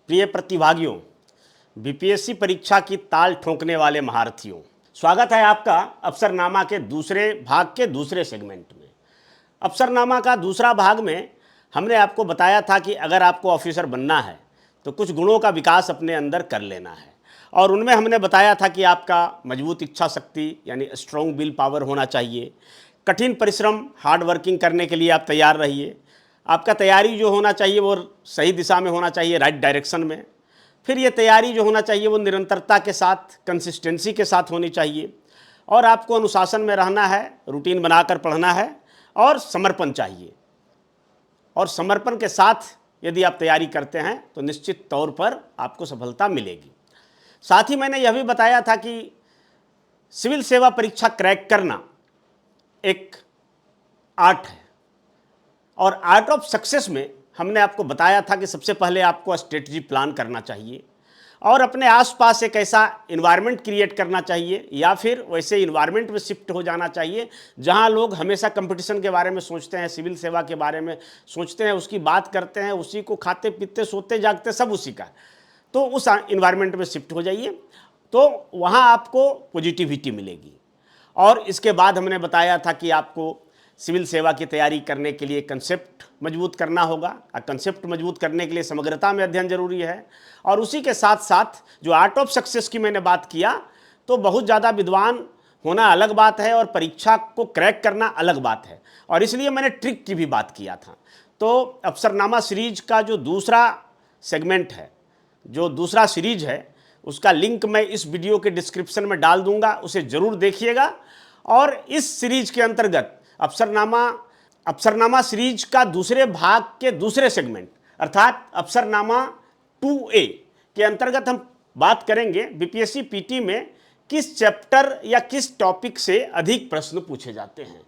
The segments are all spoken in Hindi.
प्रिय प्रतिभागियों, बीपीएससी परीक्षा की ताल ठोंकने वाले महारथियों, स्वागत है आपका अफसरनामा के दूसरे भाग के दूसरे सेगमेंट में। अफसरनामा का दूसरा भाग में हमने आपको बताया था कि अगर आपको ऑफिसर बनना है तो कुछ गुणों का विकास अपने अंदर कर लेना है, और उनमें हमने बताया था कि आपका मजबूत इच्छा शक्ति यानी स्ट्रॉन्ग विल पावर होना चाहिए, कठिन परिश्रम हार्ड वर्किंग करने के लिए आप तैयार रहिए, आपका तैयारी जो होना चाहिए वो सही दिशा में होना चाहिए, राइट डायरेक्शन में। फिर ये तैयारी जो होना चाहिए वो निरंतरता के साथ, कंसिस्टेंसी के साथ होनी चाहिए, और आपको अनुशासन में रहना है, रूटीन बनाकर पढ़ना है, और समर्पण चाहिए। और समर्पण के साथ यदि आप तैयारी करते हैं तो निश्चित तौर पर आपको सफलता मिलेगी। साथ ही मैंने यह भी बताया था कि सिविल सेवा परीक्षा क्रैक करना एक आर्ट है, और आर्ट ऑफ सक्सेस में हमने आपको बताया था कि सबसे पहले आपको स्ट्रेटजी प्लान करना चाहिए और अपने आसपास एक ऐसा इन्वायरमेंट क्रिएट करना चाहिए या फिर वैसे इन्वायरमेंट में शिफ्ट हो जाना चाहिए जहां लोग हमेशा कंपटीशन के बारे में सोचते हैं, सिविल सेवा के बारे में सोचते हैं, उसकी बात करते हैं, उसी को खाते पीते सोते जागते सब उसी का। तो उस इन्वायरमेंट में शिफ्ट हो जाइए, तो वहाँ आपको पॉजिटिविटी मिलेगी। और इसके बाद हमने बताया था कि आपको सिविल सेवा की तैयारी करने के लिए कंसेप्ट मजबूत करना होगा, और कंसेप्ट मजबूत करने के लिए समग्रता में अध्ययन जरूरी है। और उसी के साथ साथ जो आर्ट ऑफ सक्सेस की मैंने बात किया, तो बहुत ज़्यादा विद्वान होना अलग बात है और परीक्षा को क्रैक करना अलग बात है, और इसलिए मैंने ट्रिक की भी बात किया था। तो अफसरनामा सीरीज का जो दूसरा सेगमेंट है, जो दूसरा सीरीज है, उसका लिंक मैं इस वीडियो के डिस्क्रिप्शन में डाल दूंगा, उसे ज़रूर देखिएगा। और इस सीरीज के अंतर्गत अफसरनामा सीरीज का दूसरे भाग के दूसरे सेगमेंट अर्थात अफसरनामा 2A के अंतर्गत हम बात करेंगे बीपीएससी पीटी में किस चैप्टर या किस टॉपिक से अधिक प्रश्न पूछे जाते हैं।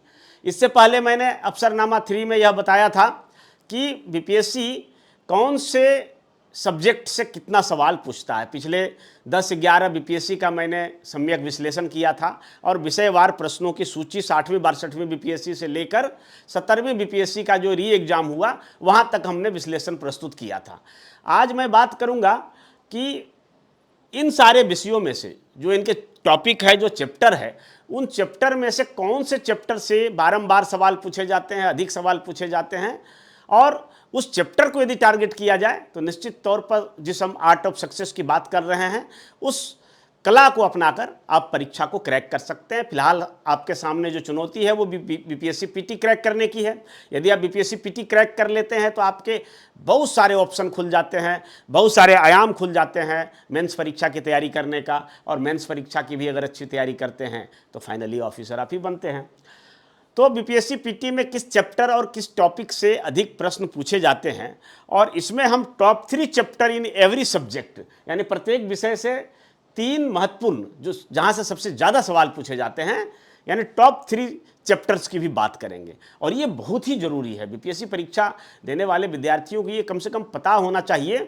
इससे पहले मैंने अफसरनामा 3 में यह बताया था कि बीपीएससी कौन से सब्जेक्ट से कितना सवाल पूछता है। पिछले 10-11 बीपीएससी का मैंने सम्यक विश्लेषण किया था, और विषयवार प्रश्नों की सूची 60वीं 62वीं बीपीएससी से लेकर 70वीं बीपीएससी का जो री एग्जाम हुआ वहाँ तक हमने विश्लेषण प्रस्तुत किया था। आज मैं बात करूँगा कि इन सारे विषयों में से जो इनके टॉपिक है, जो चैप्टर है, उन चैप्टर में से कौन से चैप्टर से बारंबार सवाल पूछे जाते हैं, अधिक सवाल पूछे जाते हैं, और उस चैप्टर को यदि टारगेट किया जाए तो निश्चित तौर पर जिस हम आर्ट ऑफ सक्सेस की बात कर रहे हैं उस कला को अपनाकर आप परीक्षा को क्रैक कर सकते हैं। फिलहाल आपके सामने जो चुनौती है वो बीपीएससी पीटी क्रैक करने की है। यदि आप बीपीएससी पीटी क्रैक कर लेते हैं तो आपके बहुत सारे ऑप्शन खुल जाते हैं, बहुत सारे आयाम खुल जाते हैं मेंस परीक्षा की तैयारी करने का, और मेंस परीक्षा की भी अगर अच्छी तैयारी करते हैं तो फाइनली ऑफिसर आप ही बनते हैं। तो बीपीएससी पीटी में किस चैप्टर और किस टॉपिक से अधिक प्रश्न पूछे जाते हैं, और इसमें हम top 3 chapter in every subject यानी प्रत्येक विषय से 3 महत्वपूर्ण जो जहां से सबसे ज़्यादा सवाल पूछे जाते हैं यानी टॉप 3 चैप्टर्स की भी बात करेंगे। और ये बहुत ही ज़रूरी है, बीपीएससी परीक्षा देने वाले विद्यार्थियों को ये कम से कम पता होना चाहिए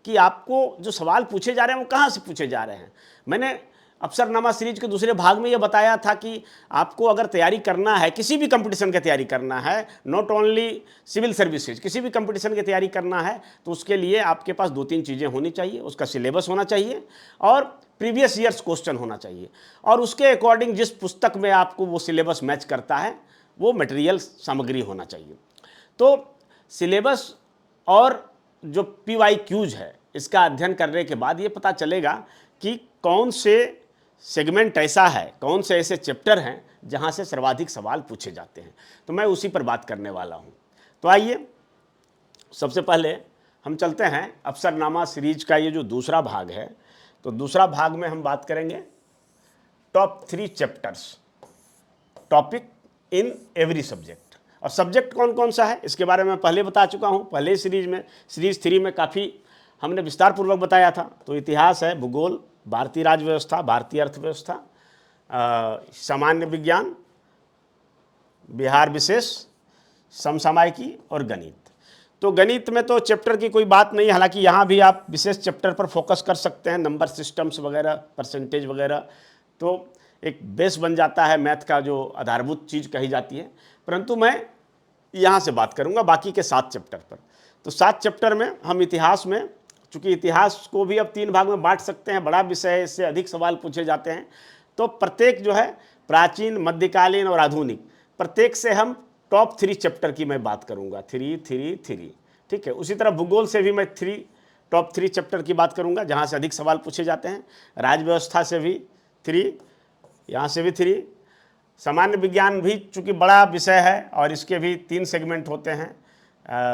कि आपको जो सवाल पूछे जा रहे हैं वो कहाँ से पूछे जा रहे हैं। मैंने अफसरनामा सीरीज के दूसरे भाग में यह बताया था कि आपको अगर तैयारी करना है, किसी भी कंपटीशन की तैयारी करना है, नॉट ओनली सिविल सर्विसेज, किसी भी कंपटीशन की तैयारी करना है तो उसके लिए आपके पास 2-3 चीज़ें होनी चाहिए। उसका सिलेबस होना चाहिए और प्रीवियस ईयर्स क्वेश्चन होना चाहिए, और उसके अकॉर्डिंग जिस पुस्तक में आपको वो सिलेबस मैच करता है वो मटेरियल सामग्री होना चाहिए। तो सिलेबस और जो PYQs है इसका अध्ययन करने के बाद ये पता चलेगा कि कौन से सेगमेंट ऐसा है, कौन से ऐसे चैप्टर हैं जहां से सर्वाधिक सवाल पूछे जाते हैं। तो मैं उसी पर बात करने वाला हूं। तो आइए सबसे पहले हम चलते हैं अफसरनामा सीरीज का ये जो दूसरा भाग है, तो दूसरा भाग में हम बात करेंगे top 3 chapters, topic in every subject. और सब्जेक्ट कौन कौन सा है इसके बारे में पहले बता चुका हूँ, पहले सीरीज में, सीरीज 3 में काफ़ी हमने विस्तार पूर्वक बताया था। तो इतिहास है, भूगोल, भारतीय राज्य व्यवस्था, भारतीय अर्थव्यवस्था, सामान्य विज्ञान, बिहार विशेष, समसामयिकी और गणित। तो गणित में तो चैप्टर की कोई बात नहीं, हालांकि यहाँ भी आप विशेष चैप्टर पर फोकस कर सकते हैं, नंबर सिस्टम्स वगैरह, परसेंटेज वगैरह, तो एक बेस बन जाता है मैथ का जो आधारभूत चीज़ कही जाती है। परंतु मैं यहाँ से बात करूँगा बाकी के 7 चैप्टर पर। तो 7 चैप्टर में हम इतिहास में चूंकि इतिहास को भी अब 3 भाग में बांट सकते हैं, बड़ा विषय है, इससे अधिक सवाल पूछे जाते हैं। तो प्रत्येक जो है प्राचीन, मध्यकालीन और आधुनिक, प्रत्येक से हम टॉप 3 चैप्टर की मैं बात करूंगा, 3 3 3, ठीक है। उसी तरह भूगोल से भी मैं टॉप 3 चैप्टर की बात करूंगा जहां से अधिक सवाल पूछे जाते हैं। राज्य व्यवस्था से भी 3, यहाँ से भी 3। सामान्य विज्ञान भी चूंकि बड़ा विषय है और इसके भी 3 सेगमेंट होते हैं,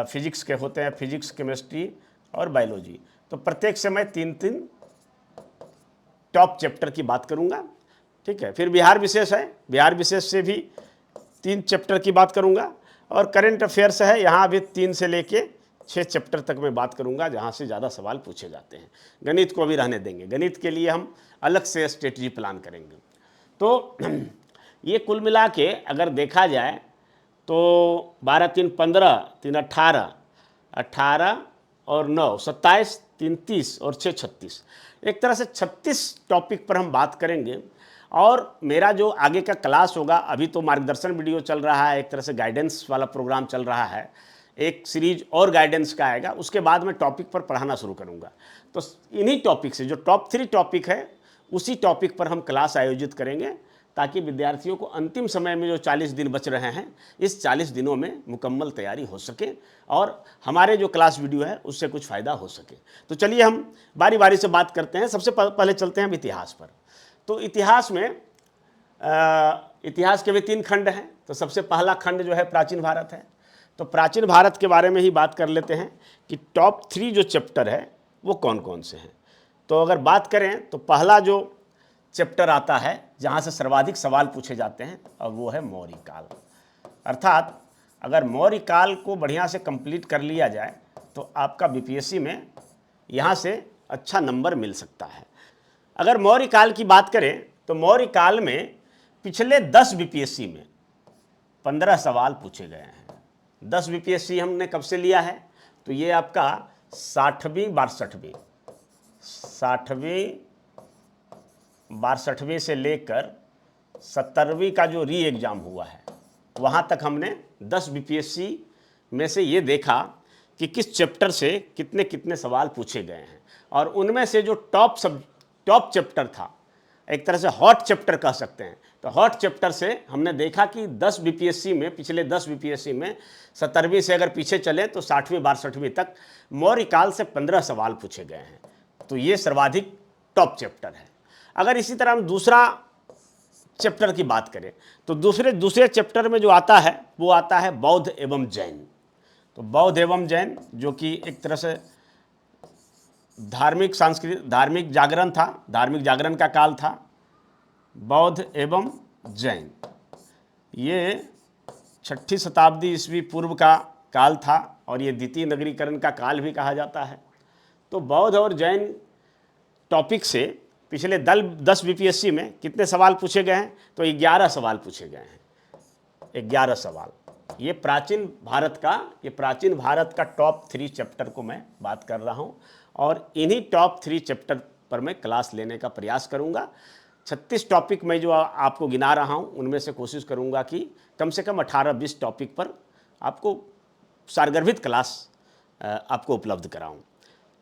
फिजिक्स के होते हैं, फिजिक्स, केमिस्ट्री और बायोलॉजी। तो प्रत्येक से मैं 3 टॉप चैप्टर की बात करूंगा, ठीक है। फिर बिहार विशेष है, बिहार विशेष से भी 3 चैप्टर की बात करूंगा। और करंट अफेयर्स है, यहाँ भी 3 से लेके 6 चैप्टर तक मैं बात करूंगा जहाँ से ज़्यादा सवाल पूछे जाते हैं। गणित को भी रहने देंगे, गणित के लिए हम अलग से स्ट्रेटजी प्लान करेंगे। तो ये कुल मिला के अगर देखा जाए तो 12 3 15, 3 18, 18 और 9 27, 3 30 और 6 36, एक तरह से 36 टॉपिक पर हम बात करेंगे। और मेरा जो आगे का क्लास होगा, अभी तो मार्गदर्शन वीडियो चल रहा है, एक तरह से गाइडेंस वाला प्रोग्राम चल रहा है, एक सीरीज और गाइडेंस का आएगा, उसके बाद मैं टॉपिक पर पढ़ाना शुरू करूंगा। तो इन्हीं टॉपिक से जो टॉप 3 टॉपिक है उसी टॉपिक पर हम क्लास आयोजित करेंगे, ताकि विद्यार्थियों को अंतिम समय में जो 40 दिन बच रहे हैं, इस 40 दिनों में मुकम्मल तैयारी हो सके और हमारे जो क्लास वीडियो है उससे कुछ फ़ायदा हो सके। तो चलिए हम बारी बारी से बात करते हैं। सबसे पहले चलते हैं हम इतिहास पर। तो इतिहास में इतिहास के भी 3 खंड हैं। तो सबसे पहला खंड जो है प्राचीन भारत है। तो प्राचीन भारत के बारे में ही बात कर लेते हैं कि टॉप 3 जो चैप्टर है वो कौन कौन से हैं। तो अगर बात करें तो पहला जो चैप्टर आता है जहाँ से सर्वाधिक सवाल पूछे जाते हैं और वो है मौर्य काल। अर्थात अगर मौर्य काल को बढ़िया से कंप्लीट कर लिया जाए तो आपका बीपीएससी में यहाँ से अच्छा नंबर मिल सकता है। अगर मौर्य काल की बात करें तो मौर्य काल में पिछले 10 बीपीएससी में 15 सवाल पूछे गए हैं। 10 बीपीएससी हमने कब से लिया है? तो ये आपका 60वीं 62वीं से लेकर 70वीं का जो री एग्ज़ाम हुआ है वहाँ तक हमने 10 बीपीएससी में से ये देखा कि किस चैप्टर से कितने कितने सवाल पूछे गए हैं। और उनमें से जो टॉप चैप्टर था, एक तरह से हॉट चैप्टर कह सकते हैं, तो हॉट चैप्टर से हमने देखा कि 10 बीपीएससी में, पिछले 10 बीपीएससी में 70वीं से अगर पीछे चले तो 60वीं 62वीं तक मौर्य काल से 15 सवाल पूछे गए हैं। तो ये सर्वाधिक टॉप चैप्टर है। अगर इसी तरह हम दूसरा चैप्टर की बात करें तो दूसरे चैप्टर में जो आता है वो आता है बौद्ध एवं जैन। तो बौद्ध एवं जैन जो कि एक तरह से धार्मिक जागरण था, धार्मिक जागरण का काल था। बौद्ध एवं जैन ये 6ठी शताब्दी ईस्वी पूर्व का काल था और ये द्वितीय नगरीकरण का काल भी कहा जाता है। तो बौद्ध और जैन टॉपिक से पिछले 10 बीपीएससी में कितने सवाल पूछे गए हैं? तो 11 सवाल पूछे गए हैं। 11 सवाल। ये प्राचीन भारत का टॉप 3 चैप्टर को मैं बात कर रहा हूँ और इन्हीं टॉप 3 चैप्टर पर मैं क्लास लेने का प्रयास करूँगा। 36 टॉपिक मैं जो आपको गिना रहा हूँ उनमें से कोशिश करूँगा कि कम से कम 18-20 टॉपिक पर आपको सारगर्भित क्लास आपको उपलब्ध कराऊँ,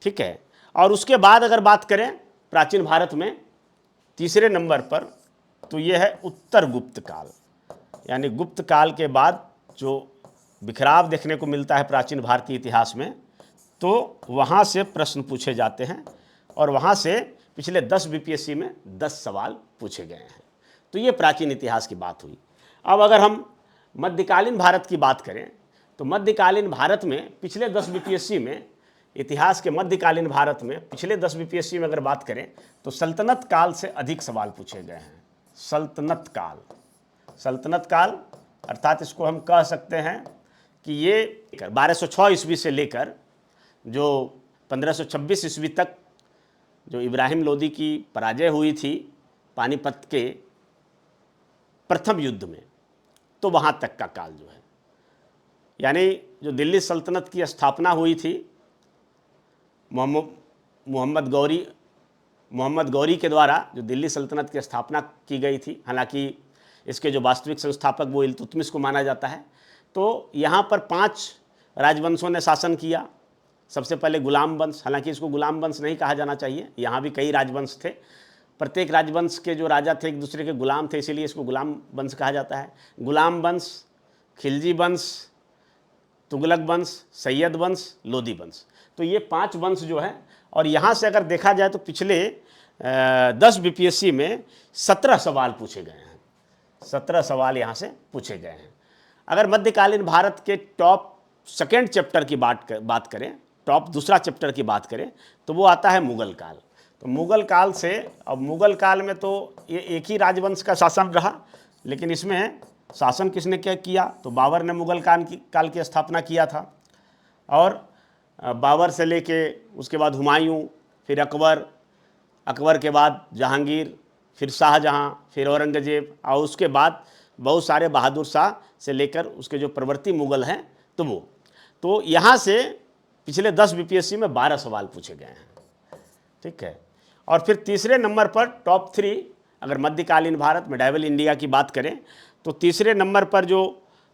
ठीक है। और उसके बाद अगर बात करें प्राचीन भारत में तीसरे नंबर पर, तो ये है उत्तर गुप्त काल। यानी गुप्त काल के बाद जो बिखराव देखने को मिलता है प्राचीन भारतीय इतिहास में, तो वहाँ से प्रश्न पूछे जाते हैं और वहाँ से पिछले 10 बीपीएससी में 10 सवाल पूछे गए हैं। तो ये प्राचीन इतिहास की बात हुई। अब अगर हम मध्यकालीन भारत की बात करें तो मध्यकालीन भारत में पिछले 10 बीपीएससी में, इतिहास के मध्यकालीन भारत में पिछले 10 बीपीएससी में अगर बात करें तो सल्तनत काल से अधिक सवाल पूछे गए हैं। सल्तनत काल अर्थात इसको हम कह सकते हैं कि ये 1206 ईस्वी से लेकर जो 1526 ईस्वी तक जो इब्राहिम लोदी की पराजय हुई थी पानीपत के प्रथम युद्ध में, तो वहाँ तक का काल जो है, यानी जो दिल्ली सल्तनत की स्थापना हुई थी मोहम्मद गौरी के द्वारा, जो दिल्ली सल्तनत की स्थापना की गई थी। हालांकि इसके जो वास्तविक संस्थापक वो इल्तुतमिश को माना जाता है। तो यहाँ पर 5 राजवंशों ने शासन किया। सबसे पहले गुलाम वंश, हालांकि इसको गुलाम वंश नहीं कहा जाना चाहिए, यहाँ भी कई राजवंश थे, प्रत्येक राजवंश के जो राजा थे एक दूसरे के गुलाम थे, इसीलिए इसको गुलाम वंश कहा जाता है। गुलाम वंश, खिलजी वंश, तुगलक वंश, सैयद वंश, लोदी वंश, तो ये 5 वंश जो है। और यहाँ से अगर देखा जाए तो पिछले 10 बीपीएससी में 17 सवाल पूछे गए हैं, 17 सवाल यहाँ से पूछे गए हैं। अगर मध्यकालीन भारत के टॉप सेकेंड चैप्टर की बात करें, टॉप दूसरा चैप्टर की बात करें, तो वो आता है मुगल काल। तो मुगल काल से, अब मुगल काल में तो ये एक ही राजवंश का शासन रहा, लेकिन इसमें शासन किसने क्या किया, तो बाबर ने मुगल काल की स्थापना किया था। और बाबर से लेके उसके बाद हुमायूं, फिर अकबर, अकबर के बाद जहांगीर, फिर शाहजहाँ, फिर औरंगजेब, और उसके बाद बहुत सारे बहादुर शाह से लेकर उसके जो प्रवर्ती मुगल हैं तो वो। तो यहाँ से पिछले 10 बीपीएससी में 12 सवाल पूछे गए हैं, ठीक है। और फिर तीसरे नंबर पर टॉप 3, अगर मध्यकालीन भारत मिडाइवल इंडिया की बात करें तो तीसरे नंबर पर जो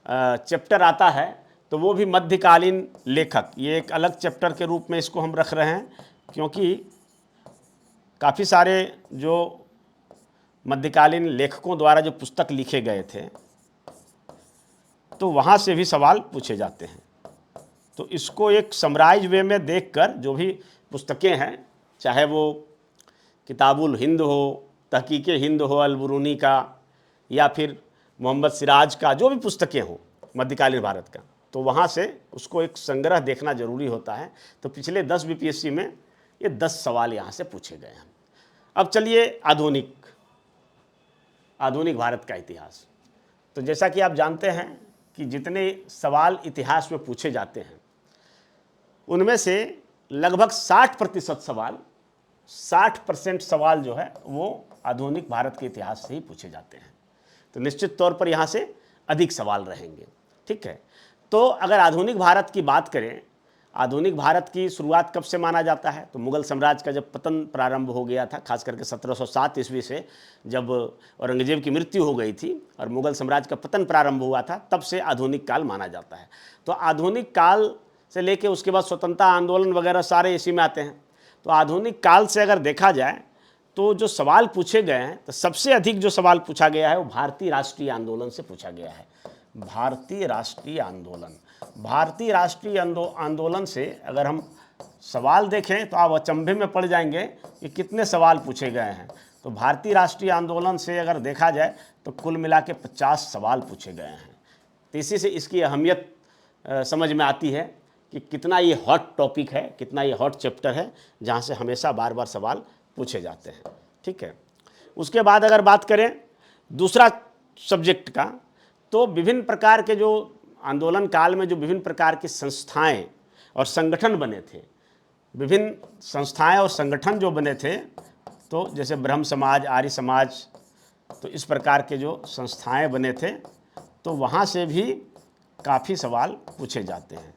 चैप्टर आता है तो वो भी मध्यकालीन लेखक, ये एक अलग चैप्टर के रूप में इसको हम रख रहे हैं, क्योंकि काफ़ी सारे जो मध्यकालीन लेखकों द्वारा जो पुस्तक लिखे गए थे तो वहाँ से भी सवाल पूछे जाते हैं। तो इसको एक समराइज वे में देखकर जो भी पुस्तकें हैं, चाहे वो किताबुल हिंद हो, तहकीके हिंद हो अल-बुरूनी का, या फिर मोहम्मद सिराज का, जो भी पुस्तकें हों मध्यकालीन भारत का, तो वहाँ से उसको एक संग्रह देखना जरूरी होता है। तो पिछले 10 बीपीएससी में ये 10 सवाल यहाँ से पूछे गए हैं। अब चलिए आधुनिक भारत का इतिहास। तो जैसा कि आप जानते हैं कि जितने सवाल इतिहास में पूछे जाते हैं उनमें से लगभग 60% सवाल, 60% सवाल जो है वो आधुनिक भारत के इतिहास से ही पूछे जाते हैं। तो निश्चित तौर पर यहाँ से अधिक सवाल रहेंगे, ठीक है। तो अगर आधुनिक भारत की बात करें, आधुनिक भारत की शुरुआत कब से माना जाता है, तो मुगल साम्राज्य का जब पतन प्रारंभ हो गया था, खास करके 1707 ईस्वी से जब औरंगजेब की मृत्यु हो गई थी और मुगल साम्राज्य का पतन प्रारंभ हुआ था, तब से आधुनिक काल माना जाता है। तो आधुनिक काल से लेके उसके बाद स्वतंत्रता आंदोलन वगैरह सारे इसी में आते हैं। तो आधुनिक काल से अगर देखा जाए तो जो सवाल पूछे गए हैं, तो सबसे अधिक जो सवाल पूछा गया है वो भारतीय राष्ट्रीय आंदोलन से पूछा गया है। भारतीय राष्ट्रीय आंदोलन, भारतीय राष्ट्रीय आंदोलन से अगर हम सवाल देखें तो आप अचंभे में पड़ जाएंगे कि कितने सवाल पूछे गए हैं। तो भारतीय राष्ट्रीय आंदोलन से अगर देखा जाए तो कुल मिला के 50 सवाल पूछे गए हैं। तो इसी से इसकी अहमियत समझ में आती है कि कितना ये हॉट टॉपिक है, कितना ये हॉट चैप्टर है, जहाँ से हमेशा बार बार सवाल पूछे जाते हैं, ठीक है। उसके बाद अगर बात करें दूसरा सब्जेक्ट का, तो विभिन्न प्रकार के जो आंदोलन काल में जो विभिन्न प्रकार की संस्थाएं और संगठन बने थे, विभिन्न संस्थाएं और संगठन जो बने थे, तो जैसे ब्रह्म समाज, आर्य समाज, तो इस प्रकार के जो संस्थाएं बने थे, तो वहाँ से भी काफ़ी सवाल पूछे जाते हैं।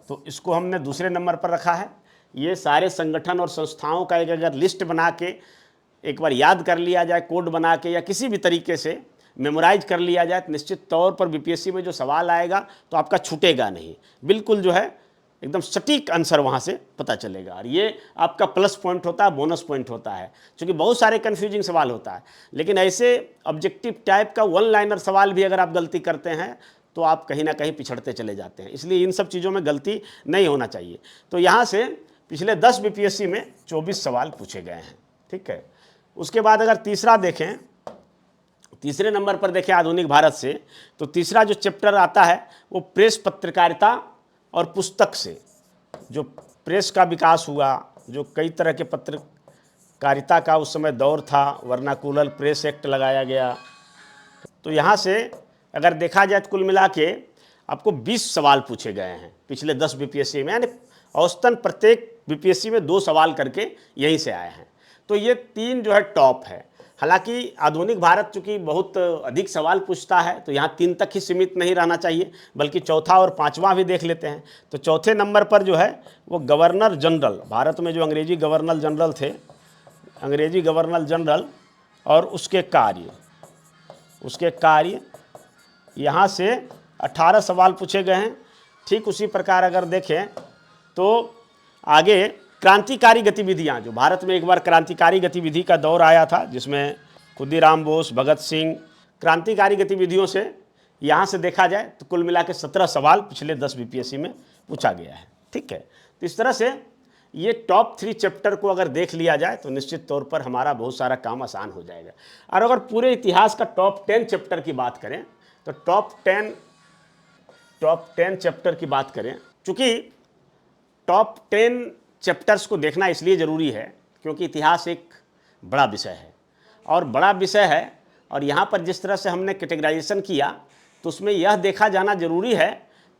तो इसको हमने दूसरे नंबर पर रखा है। ये सारे संगठन और संस्थाओं का एक अगर लिस्ट बना के एक बार याद कर लिया जाए, कोड बना के या किसी भी तरीके से मेमोराइज कर लिया जाए, तो निश्चित तौर पर बीपीएससी में जो सवाल आएगा तो आपका छूटेगा नहीं, बिल्कुल जो है एकदम सटीक आंसर वहाँ से पता चलेगा। और ये आपका प्लस पॉइंट होता है, बोनस पॉइंट होता है, क्योंकि बहुत सारे कन्फ्यूजिंग सवाल होता है। लेकिन ऐसे ऑब्जेक्टिव टाइप का 1 लाइनर सवाल भी अगर आप गलती करते हैं तो आप कहीं ना कहीं पिछड़ते चले जाते हैं। इसलिए इन सब चीज़ों में गलती नहीं होना चाहिए। तो यहाँ से पिछले 10 बीपीएससी में 24 सवाल पूछे गए हैं, ठीक है। उसके बाद अगर तीसरा देखें, तीसरे नंबर पर देखें आधुनिक भारत से, तो तीसरा जो चैप्टर आता है वो प्रेस, पत्रकारिता और पुस्तक से, जो प्रेस का विकास हुआ, जो कई तरह के पत्रकारिता का उस समय दौर था, वर्नाकुलर प्रेस एक्ट लगाया गया। तो यहाँ से अगर देखा जाए तो कुल मिला के आपको 20 सवाल पूछे गए हैं पिछले 10 बीपीएससी में, यानी औसतन प्रत्येक बीपीएससी में 2 सवाल करके यहीं से आए हैं। तो ये 3 जो है टॉप है। हालांकि आधुनिक भारत चूँकि बहुत अधिक सवाल पूछता है तो यहाँ 3 तक ही सीमित नहीं रहना चाहिए, बल्कि चौथा और पांचवा भी देख लेते हैं। तो चौथे नंबर पर जो है वो गवर्नर जनरल, भारत में जो अंग्रेजी गवर्नर जनरल थे, अंग्रेजी गवर्नर जनरल और उसके कार्य यहाँ से 18 सवाल पूछे गए हैं। ठीक उसी प्रकार अगर देखें तो आगे क्रांतिकारी गतिविधियां, जो भारत में एक बार क्रांतिकारी गतिविधि का दौर आया था जिसमें खुदीराम बोस, भगत सिंह, क्रांतिकारी गतिविधियों से यहाँ से देखा जाए तो कुल मिला के 17 सवाल पिछले 10 बीपीएससी में पूछा गया है। ठीक है, तो इस तरह से ये टॉप 3 चैप्टर को अगर देख लिया जाए तो निश्चित तौर पर हमारा बहुत सारा काम आसान हो जाएगा। और अगर पूरे इतिहास का टॉप 10 चैप्टर की बात करें तो टॉप 10 चैप्टर की बात करें, चूँकि टॉप 10 चैप्टर्स को देखना इसलिए ज़रूरी है क्योंकि इतिहास एक बड़ा विषय है और बड़ा विषय है, और यहाँ पर जिस तरह से हमने कैटेगराइजेशन किया तो उसमें यह देखा जाना ज़रूरी है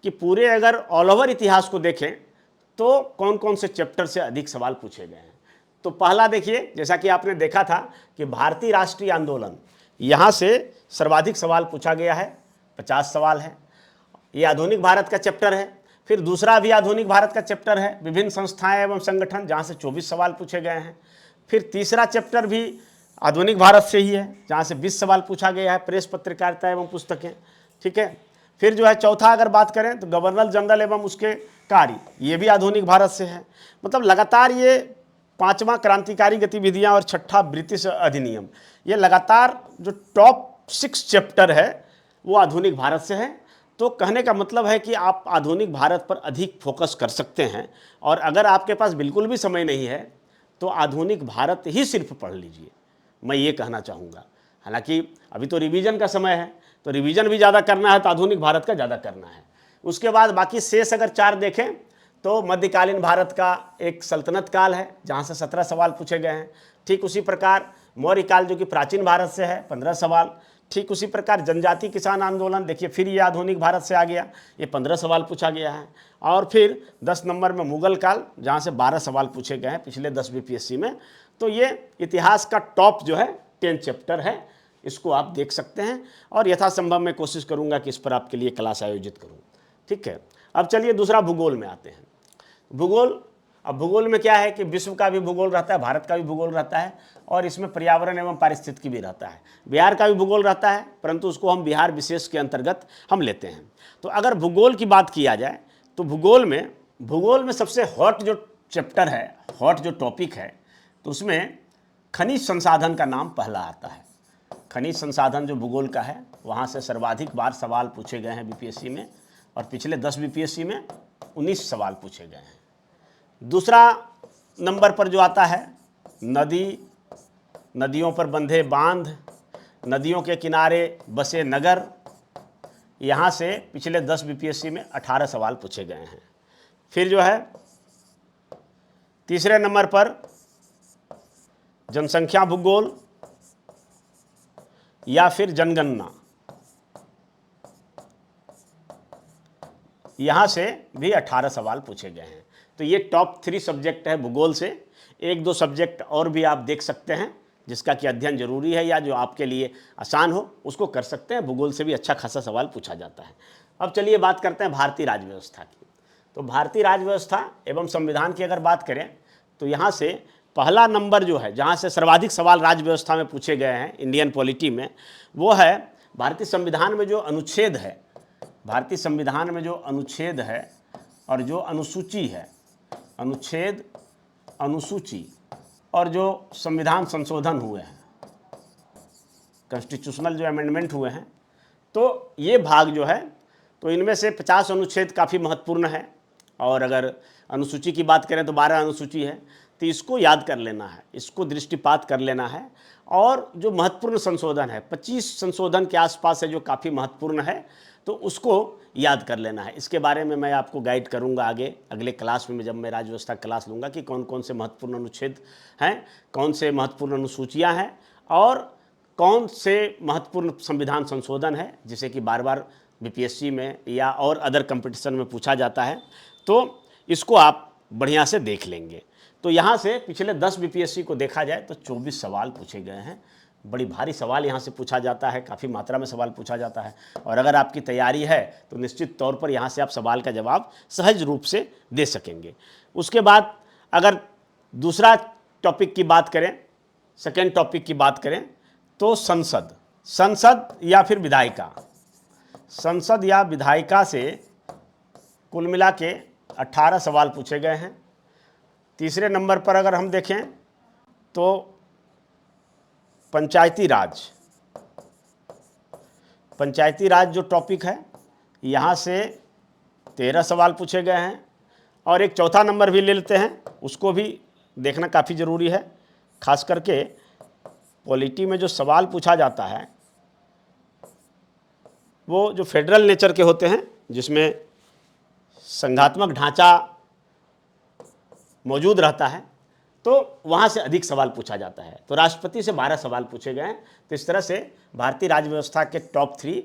कि पूरे अगर ऑल ओवर इतिहास को देखें तो कौन कौन से चैप्टर से अधिक सवाल पूछे गए हैं। तो पहला देखिए, जैसा कि आपने देखा था कि भारतीय राष्ट्रीय आंदोलन, यहाँ से सर्वाधिक सवाल पूछा गया है, 50 सवाल है। ये आधुनिक भारत का चैप्टर है। फिर दूसरा भी आधुनिक भारत का चैप्टर है, विभिन्न संस्थाएं एवं संगठन, जहाँ से 24 सवाल पूछे गए हैं। फिर तीसरा चैप्टर भी आधुनिक भारत से ही है, जहाँ से 20 सवाल पूछा गया है, प्रेस, पत्रकारिता एवं पुस्तकें। ठीक है, फिर जो है चौथा अगर बात करें तो गवर्नर जनरल एवं उसके कार्य, ये भी आधुनिक भारत से है। मतलब लगातार ये 5वां क्रांतिकारी गतिविधियां और 6ठा ब्रिटिश अधिनियम, ये लगातार जो टॉप 6 चैप्टर है वो आधुनिक भारत से है। तो कहने का मतलब है कि आप आधुनिक भारत पर अधिक फोकस कर सकते हैं, और अगर आपके पास बिल्कुल भी समय नहीं है तो आधुनिक भारत ही सिर्फ पढ़ लीजिए, मैं ये कहना चाहूँगा। हालांकि अभी तो रिवीजन का समय है, तो रिवीजन भी ज़्यादा करना है तो आधुनिक भारत का ज़्यादा करना है। उसके बाद बाकी शेष अगर 4 देखें तो मध्यकालीन भारत का एक सल्तनत काल है जहाँ से 17 सवाल पूछे गए हैं। ठीक उसी प्रकार मौर्य काल जो कि प्राचीन भारत से है, 15 सवाल। ठीक उसी प्रकार जनजाति किसान आंदोलन, देखिए फिर ये आधुनिक भारत से आ गया, ये 15 सवाल पूछा गया है। और फिर 10 नंबर में मुगल काल, जहाँ से 12 सवाल पूछे गए हैं पिछले 10 बीपीएससी में। तो ये इतिहास का टॉप जो है 10 चैप्टर है, इसको आप देख सकते हैं, और यथासंभव मैं कोशिश करूंगा कि इस पर आपके लिए क्लास आयोजित करूं। ठीक है, अब चलिए दूसरा भूगोल में आते हैं। भूगोल, अब भूगोल में क्या है कि विश्व का भी भूगोल रहता है, भारत का भी भूगोल रहता है, और इसमें पर्यावरण एवं पारिस्थितिकी भी रहता है। बिहार का भी भूगोल रहता है, परंतु उसको हम बिहार विशेष के अंतर्गत हम लेते हैं। तो अगर भूगोल की बात किया जाए तो भूगोल में सबसे हॉट जो चैप्टर है, हॉट जो टॉपिक है, तो उसमें खनिज संसाधन का नाम पहला आता है। खनिज संसाधन जो भूगोल का है, वहाँ से सर्वाधिक बार सवाल पूछे गए हैं बीपीएससी में, और पिछले 10 बीपीएससी में 19 सवाल पूछे गए हैं। दूसरा नंबर पर जो आता है नदियों पर बंधे बांध, नदियों के किनारे बसे नगर, यहाँ से पिछले 10 बीपीएससी में 18 सवाल पूछे गए हैं। फिर जो है तीसरे नंबर पर जनसंख्या भूगोल या फिर जनगणना, यहाँ से भी 18 सवाल पूछे गए हैं। तो ये टॉप 3 सब्जेक्ट है भूगोल से। 1-2 सब्जेक्ट और भी आप देख सकते हैं जिसका कि अध्ययन जरूरी है या जो आपके लिए आसान हो उसको कर सकते हैं। भूगोल से भी अच्छा खासा सवाल पूछा जाता है। अब चलिए बात करते हैं भारतीय राज्य व्यवस्था की। तो भारतीय राज्य व्यवस्था एवं संविधान की अगर बात करें तो यहाँ से पहला नंबर जो है जहाँ से सर्वाधिक सवाल राज्य व्यवस्था में पूछे गए हैं इंडियन पॉलिटी में, वो है भारतीय संविधान में जो अनुच्छेद है, भारतीय संविधान में जो अनुच्छेद है और जो अनुसूची है, अनुच्छेद, अनुसूची और जो संविधान संशोधन हुए हैं, कॉन्स्टिट्यूशनल जो अमेंडमेंट हुए हैं, तो ये भाग जो है, तो इनमें से 50 अनुच्छेद काफ़ी महत्वपूर्ण है। और अगर अनुसूची की बात करें तो 12 अनुसूची है, तो इसको याद कर लेना है, इसको दृष्टिपात कर लेना है। और जो महत्वपूर्ण संशोधन है 25 संशोधन के आसपास है जो काफ़ी महत्वपूर्ण है, तो उसको याद कर लेना है। इसके बारे में मैं आपको गाइड करूंगा आगे अगले क्लास में, जब मैं राज्य व्यवस्था क्लास लूँगा कि कौन कौन से महत्वपूर्ण अनुच्छेद हैं, कौन से महत्वपूर्ण अनुसूचियाँ हैं और कौन से महत्वपूर्ण संविधान संशोधन है जिसे कि बार बार बीपीएससी में या और अदर कंपटीशन में पूछा जाता है। तो इसको आप बढ़िया से देख लेंगे। तो यहाँ से पिछले 10 बीपीएससी को देखा जाए तो 24 सवाल पूछे गए हैं। बड़ी भारी सवाल यहाँ से पूछा जाता है, काफ़ी मात्रा में सवाल पूछा जाता है, और अगर आपकी तैयारी है तो निश्चित तौर पर यहाँ से आप सवाल का जवाब सहज रूप से दे सकेंगे। उसके बाद अगर दूसरा टॉपिक की बात करें, सेकेंड टॉपिक की बात करें, तो संसद या फिर विधायिका, संसद या विधायिका से कुल मिला के 18 सवाल पूछे गए हैं। तीसरे नंबर पर अगर हम देखें तो पंचायती राज, पंचायती राज जो टॉपिक है यहाँ से 13 सवाल पूछे गए हैं। और एक चौथा नंबर भी ले लेते हैं, उसको भी देखना काफ़ी ज़रूरी है। खास करके पॉलिटी में जो सवाल पूछा जाता है वो जो फेडरल नेचर के होते हैं, जिसमें संघात्मक ढांचा मौजूद रहता है, तो वहाँ से अधिक सवाल पूछा जाता है। तो राष्ट्रपति से 12 सवाल पूछे गए हैं। तो इस तरह से भारतीय राज्य व्यवस्था के टॉप 3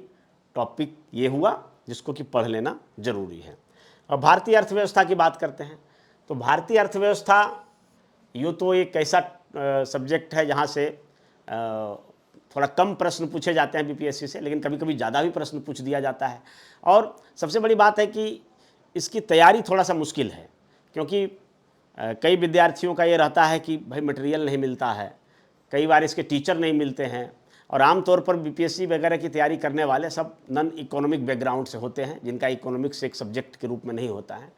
टॉपिक ये हुआ जिसको कि पढ़ लेना जरूरी है। अब भारतीय अर्थव्यवस्था की बात करते हैं। तो भारतीय अर्थव्यवस्था यूँ तो एक ऐसा सब्जेक्ट है जहाँ से थोड़ा कम प्रश्न पूछे जाते हैं बीपीएससी से, लेकिन कभी कभी ज़्यादा भी प्रश्न पूछ दिया जाता है। और सबसे बड़ी बात है कि इसकी तैयारी थोड़ा सा मुश्किल है, क्योंकि कई विद्यार्थियों का ये रहता है कि भाई मटेरियल नहीं मिलता है, कई बार इसके टीचर नहीं मिलते हैं। और आमतौर पर बीपीएससी वगैरह की तैयारी करने वाले सब नॉन इकोनॉमिक बैकग्राउंड से होते हैं, जिनका इकोनॉमिक्स एक सब्जेक्ट के रूप में नहीं होता है।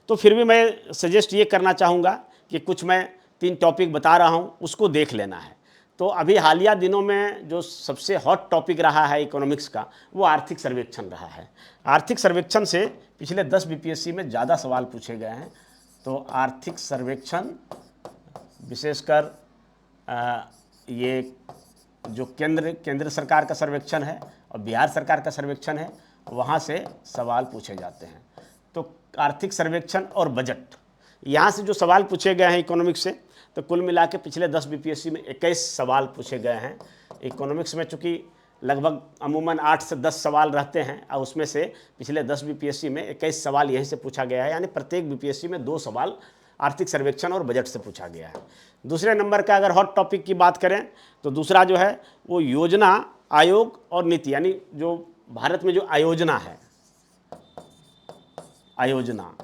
तो फिर भी मैं सजेस्ट ये करना चाहूँगा कि कुछ मैं 3 टॉपिक बता रहा हूँ, उसको देख लेना है। तो अभी हालिया दिनों में जो सबसे हॉट टॉपिक रहा है इकोनॉमिक्स का, वो आर्थिक सर्वेक्षण रहा है। आर्थिक सर्वेक्षण से पिछले 10 बीपीएससी में ज़्यादा सवाल पूछे गए हैं। तो आर्थिक सर्वेक्षण विशेषकर ये जो केंद्र सरकार का सर्वेक्षण है और बिहार सरकार का सर्वेक्षण है, वहाँ से सवाल पूछे जाते हैं। तो आर्थिक सर्वेक्षण और बजट, यहाँ से जो सवाल पूछे गए हैं इकोनॉमिक्स से, तो कुल मिला के पिछले 10 बीपीएससी में 21 सवाल पूछे गए हैं। इकोनॉमिक्स में चूँकि लगभग अमूमन 8 से 10 सवाल रहते हैं, और उसमें से पिछले 10 बीपीएससी में 21 सवाल यहीं से पूछा गया है, यानी प्रत्येक बीपीएससी में 2 सवाल आर्थिक सर्वेक्षण और बजट से पूछा गया है। दूसरे नंबर का अगर हॉट टॉपिक की बात करें तो दूसरा जो है वो योजना आयोग और नीति, यानी जो भारत में जो आयोजना है, आयोजना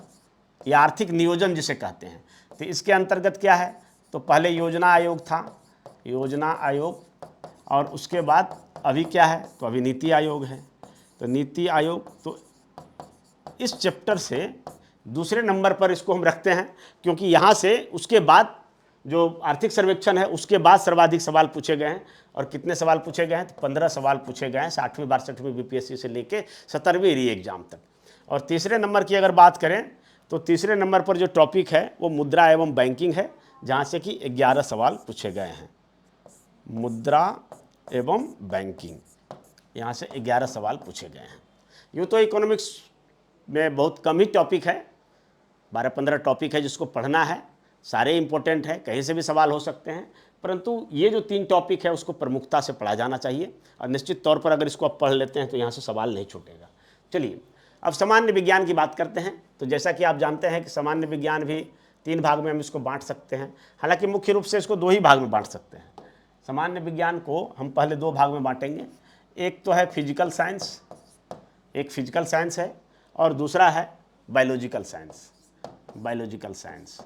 या आर्थिक नियोजन जिसे कहते हैं, तो इसके अंतर्गत क्या है, तो पहले योजना आयोग था, योजना आयोग, और उसके बाद अभी क्या है, तो अभी नीति आयोग है। तो नीति आयोग, तो इस चैप्टर से दूसरे नंबर पर इसको हम रखते हैं, क्योंकि यहाँ से उसके बाद जो आर्थिक सर्वेक्षण है उसके बाद सर्वाधिक सवाल पूछे गए हैं। और कितने सवाल पूछे गए हैं, तो 15 सवाल पूछे गए हैं 60वीं 62वीं बीपीएससी से लेके 70वीं री एग्जाम तक। और तीसरे नंबर की अगर बात करें तो तीसरे नंबर पर जो टॉपिक है वो मुद्रा एवं बैंकिंग है, जहाँ से कि 11 सवाल पूछे गए हैं। मुद्रा एवं बैंकिंग, यहाँ से 11 सवाल पूछे गए हैं। यूँ तो इकोनॉमिक्स में बहुत कम ही टॉपिक है, 12-15 टॉपिक है जिसको पढ़ना है, सारे इंपॉर्टेंट है, कहीं से भी सवाल हो सकते हैं, परंतु ये जो 3 टॉपिक है उसको प्रमुखता से पढ़ा जाना चाहिए। और निश्चित तौर पर अगर इसको आप पढ़ लेते हैं तो यहाँ से सवाल नहीं छूटेगा। चलिए अब सामान्य विज्ञान की बात करते हैं। तो जैसा कि आप जानते हैं कि सामान्य विज्ञान भी 3 भाग में हम इसको बांट सकते हैं, हालांकि मुख्य रूप से इसको 2 ही भाग में बांट सकते हैं। सामान्य विज्ञान को हम पहले 2 भाग में बांटेंगे, एक तो है फिजिकल साइंस, एक फिजिकल साइंस है, और दूसरा है biological science. Biological science,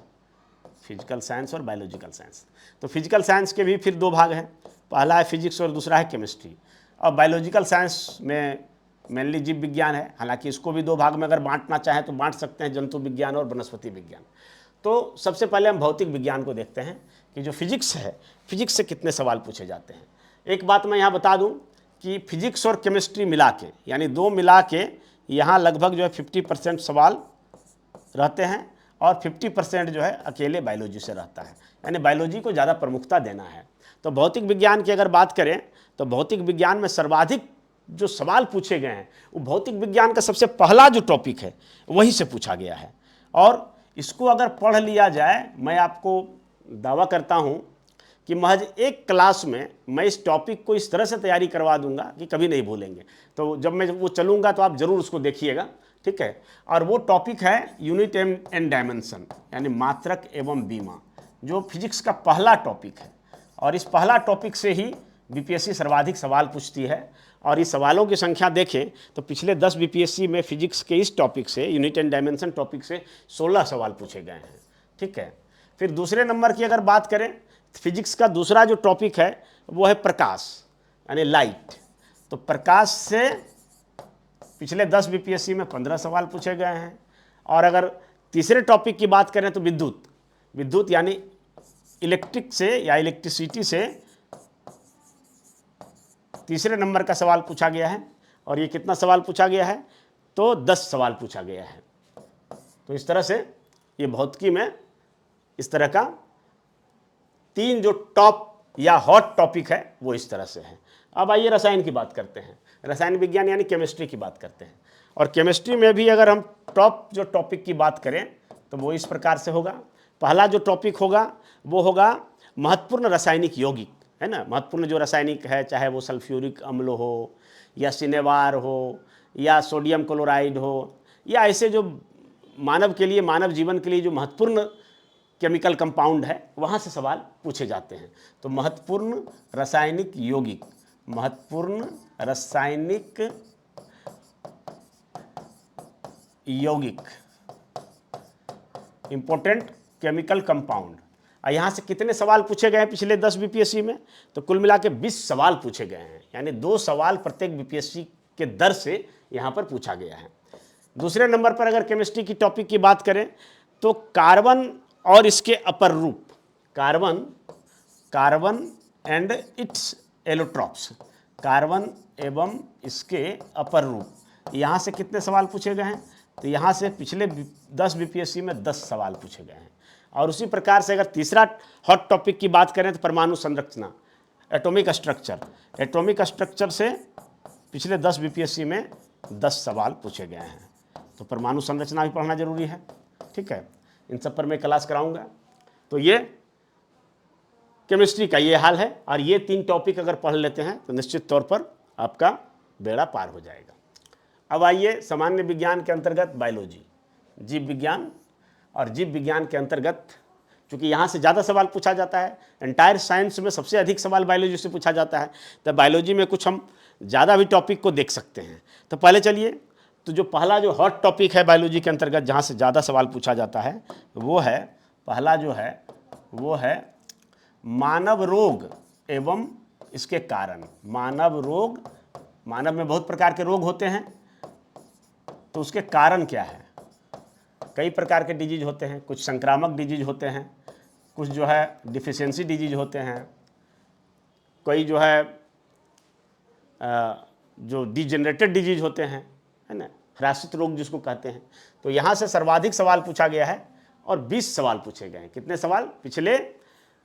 physical science और बायोलॉजिकल साइंस। तो फिजिकल साइंस के भी फिर 2 भाग हैं, पहला है फिजिक्स और दूसरा है केमिस्ट्री। और बायोलॉजिकल साइंस में मेनली जीव विज्ञान है, हालांकि इसको भी 2 भाग में अगर बांटना चाहें तो बांट सकते हैं, जंतु विज्ञान और वनस्पति विज्ञान। तो सबसे पहले हम भौतिक विज्ञान को देखते हैं कि जो फिजिक्स है, फिजिक्स से कितने सवाल पूछे जाते हैं। एक बात मैं यहाँ बता दूँ कि फिजिक्स और केमिस्ट्री मिला के, यानी 2 मिला के यहाँ लगभग जो है 50% सवाल रहते हैं, और 50% जो है अकेले बायोलॉजी से रहता है, यानी बायोलॉजी को ज़्यादा प्रमुखता देना है। तो भौतिक विज्ञान की अगर बात करें तो भौतिक विज्ञान में सर्वाधिक जो सवाल पूछे गए हैं वो भौतिक विज्ञान का सबसे पहला जो टॉपिक है वहीं से पूछा गया है। और इसको अगर पढ़ लिया जाए, मैं आपको दावा करता हूँ कि महज एक क्लास में मैं इस टॉपिक को इस तरह से तैयारी करवा दूंगा कि कभी नहीं भूलेंगे। तो जब मैं वो चलूँगा तो आप ज़रूर उसको देखिएगा, ठीक है। और वो टॉपिक है यूनिट एंड डायमेंशन, यानी मात्रक एवं बीमा, जो फिजिक्स का पहला टॉपिक है। और इस पहला टॉपिक से ही बीपीएससी सर्वाधिक सवाल पूछती है। और इस सवालों की संख्या देखें तो पिछले 10 बीपीएससी में फिजिक्स के इस टॉपिक से, यूनिट एंड डायमेंशन टॉपिक से 16 सवाल पूछे गए हैं, ठीक है। फिर दूसरे नंबर की अगर बात करें, फिजिक्स का दूसरा जो टॉपिक है वो है प्रकाश, यानी लाइट। तो प्रकाश से पिछले 10 बीपीएससी में 15 सवाल पूछे गए हैं। और अगर तीसरे टॉपिक की बात करें तो विद्युत, विद्युत यानी इलेक्ट्रिक से या इलेक्ट्रिसिटी से तीसरे नंबर का सवाल पूछा गया है। और ये कितना सवाल पूछा गया है? तो 10 सवाल पूछा गया है। तो इस तरह से ये भौतिकी में इस तरह का 3 जो टॉप या हॉट टॉपिक है वो इस तरह से है। अब आइए रसायन की बात करते हैं, रसायन विज्ञान यानी केमिस्ट्री की बात करते हैं। और केमिस्ट्री में भी अगर हम टॉप जो टॉपिक की बात करें तो वो इस प्रकार से होगा। पहला जो टॉपिक होगा वो होगा महत्वपूर्ण रासायनिक यौगिक, है ना। महत्वपूर्ण जो रासायनिक है, चाहे वो सल्फ्यूरिक अम्ल हो या सिनेवार हो या सोडियम क्लोराइड हो, या ऐसे जो मानव के लिए, मानव जीवन के लिए जो महत्वपूर्ण केमिकल कंपाउंड है, वहाँ से सवाल पूछे जाते हैं। तो महत्वपूर्ण रासायनिक यौगिक, महत्वपूर्ण रासायनिक यौगिक, इंपॉर्टेंट केमिकल कंपाउंड। यहाँ से कितने सवाल पूछे गए हैं पिछले 10 बीपीएससी में? तो कुल मिला के 20 सवाल पूछे गए हैं, यानी 2 सवाल प्रत्येक बीपीएससी के दर से यहाँ पर पूछा गया है। दूसरे नंबर पर अगर केमिस्ट्री की टॉपिक की बात करें तो कार्बन और इसके अपर रूप, carbon and it's allotropes, carbon एवं इसके अपर रूप, यहाँ से कितने सवाल पूछे गए हैं? तो यहाँ से पिछले 10 बीपीएससी में 10 सवाल पूछे गए हैं। और उसी प्रकार से अगर तीसरा हॉट टॉपिक की बात करें तो परमाणु संरचना, एटॉमिक स्ट्रक्चर, एटॉमिक स्ट्रक्चर से पिछले 10 बीपीएससी में 10 सवाल पूछे गए हैं। तो परमाणु संरचना भी पढ़ना जरूरी है, ठीक है। इन सब पर मैं क्लास कराऊंगा। तो ये केमिस्ट्री का ये हाल है। और ये 3 टॉपिक अगर पढ़ लेते हैं तो निश्चित तौर पर आपका बेड़ा पार हो जाएगा। अब आइए सामान्य विज्ञान के अंतर्गत बायोलॉजी, जीव विज्ञान, और जीव विज्ञान के अंतर्गत चूँकि यहाँ से ज़्यादा सवाल पूछा जाता है, एंटायर साइंस में सबसे अधिक सवाल बायोलॉजी से पूछा जाता है, तो बायोलॉजी में कुछ हम ज़्यादा भी टॉपिक को देख सकते हैं। तो पहले चलिए, तो जो पहला जो हॉट टॉपिक है बायोलॉजी के अंतर्गत जहाँ से ज़्यादा सवाल पूछा जाता है वो है, पहला जो है वो है मानव रोग एवं इसके कारण। मानव रोग, मानव में बहुत प्रकार के रोग होते हैं, तो उसके कारण क्या है? कई प्रकार के डिजीज होते हैं, कुछ संक्रामक डिजीज होते हैं, कुछ जो है डिफिशियंसी डिजीज होते हैं, कोई जो है जो डिजेनरेटेड डिजीज होते हैं, है ना, ह्रासित रोग जिसको कहते हैं। तो यहाँ से सर्वाधिक सवाल पूछा गया है और 20 सवाल पूछे गए हैं। कितने सवाल? पिछले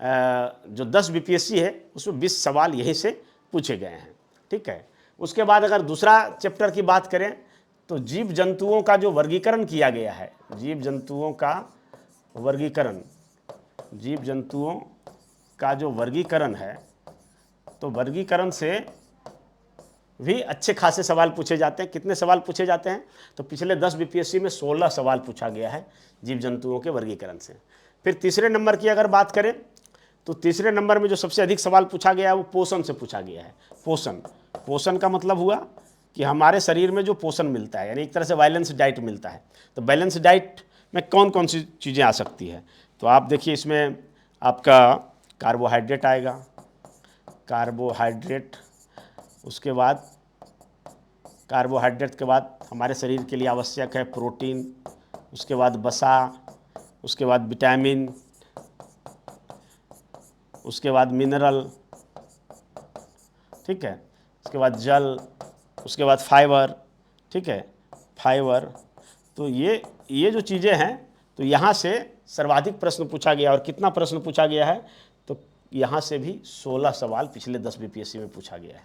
जो 10 बीपीएससी है उसमें 20 सवाल यहीं से पूछे गए हैं, ठीक है। उसके बाद अगर दूसरा चैप्टर की बात करें तो जीव जंतुओं का जो वर्गीकरण किया गया है, जीव जंतुओं का वर्गीकरण, जीव जंतुओं का जो वर्गीकरण है, तो वर्गीकरण से भी अच्छे खासे सवाल पूछे जाते हैं। कितने सवाल पूछे जाते हैं? तो पिछले 10 बीपीएससी में 16 सवाल पूछा गया है जीव जंतुओं के वर्गीकरण से। फिर तीसरे नंबर की अगर बात करें तो तीसरे नंबर में जो सबसे अधिक सवाल पूछा गया है वो पोषण से पूछा गया है। पोषण, पोषण का मतलब हुआ कि हमारे शरीर में जो पोषण मिलता है, यानी एक तरह से बैलेंस डाइट मिलता है। तो बैलेंस डाइट में कौन कौन सी चीज़ें आ सकती है? तो आप देखिए, इसमें आपका कार्बोहाइड्रेट आएगा, कार्बोहाइड्रेट, उसके बाद कार्बोहाइड्रेट के बाद हमारे शरीर के लिए आवश्यक है प्रोटीन, उसके बाद वसा, उसके बाद विटामिन, उसके बाद मिनरल, ठीक है, उसके बाद जल, उसके बाद फाइबर, ठीक है, फाइबर। तो ये जो चीज़ें हैं, तो यहाँ से सर्वाधिक प्रश्न पूछा गया। और कितना प्रश्न पूछा गया है? तो यहाँ से भी 16 सवाल पिछले 10 बीपीएससी में पूछा गया है।